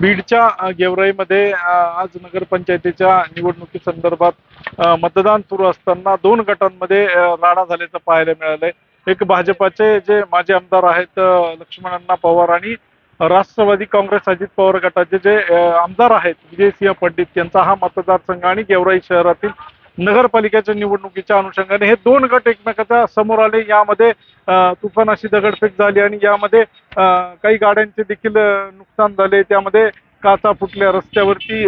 बीडच्या गेवराईमध्ये आज नगरपंचायतीच्या निवडणुकीसंदर्भात मतदान सुरू असताना दोन गटांमध्ये राडा झाल्याचं पाहायला मिळालंय. एक भाजपाचे जे माजी आमदार आहेत लक्ष्मण अण्णा पवार आणि राष्ट्रवादी काँग्रेस अजित पवार गटाचे जे आमदार आहेत विजयसिंह पंडित यांचा हा मतदारसंघ आणि गेवराई शहरातील नगरपालिकेच्या निवडणुकीच्या अनुषंगाने हे दोन गट एकमेकाच्या समोर आले. यामध्ये तुफान अशी दगडफेक झाली आणि यामध्ये काही गाड्यांचे देखील नुकसान झाले. त्यामध्ये काचा फुटल्या, रस्त्यावरती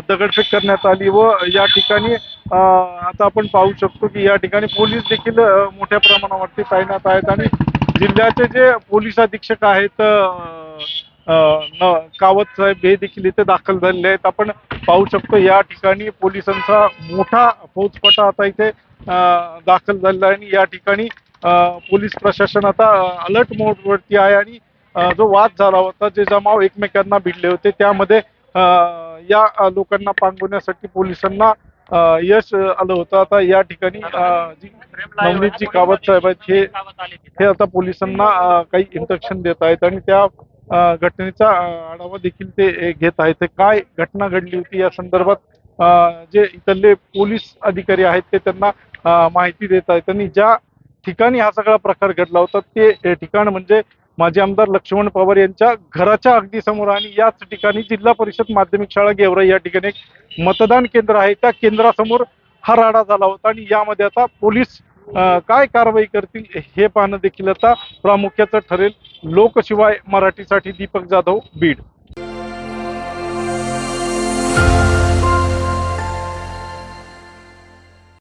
दगडफेक करण्यात आली व या ठिकाणी आता आपण पाहू शकतो की या ठिकाणी पोलीस देखील मोठ्या प्रमाणावरती तैनात आहेत आणि जिल्ह्याचे जे पोलीस अधीक्षक आहेत कावत साहेब हे देखील इथे दाखल झालेले आहेत. आपण पाहू शकतो या ठिकाणी पोलिसांचा मोठा फौजफाटा आता इथे दाखल झालेला आहे आणि या ठिकाणी पोलीस प्रशासन आता अलर्ट मोडवरती आहे आणि जो वाद झाला होता, जे जमाव एकमेकांना भिडले होते, त्यामध्ये या लोकांना पांगवण्यासाठी पोलिसांना यश आलं होतं. आता या ठिकाणी जी नवनीतजी कावत साहेब आहेत हे आता पोलिसांना काही इन्स्ट्रक्शन देत आहेत आणि त्या घटनेचा आढावा देखील ते घेत आहेत. काय घटना घडली होती या संदर्भात जे इथले पोलीस अधिकारी आहेत ते त्यांना माहिती देत आहेत आणि ज्या ठिकाणी हा सगळा प्रकार घडला होता ते ठिकाण म्हणजे माजी आमदार लक्ष्मण पवार यांच्या घराच्या अगदी समोर आणि याच ठिकाणी जिल्हा परिषद माध्यमिक शाळा गेवराई या ठिकाणी एक मतदान केंद्र आहे. त्या केंद्रासमोर हा राडा झाला होता आणि यामध्ये आता पोलीस काय कारवाई करतील हे पाहणं देखील आता प्रामुख्याचं ठरेल. लोकशिवाय मराठीसाठी दीपक जाधव, बीड.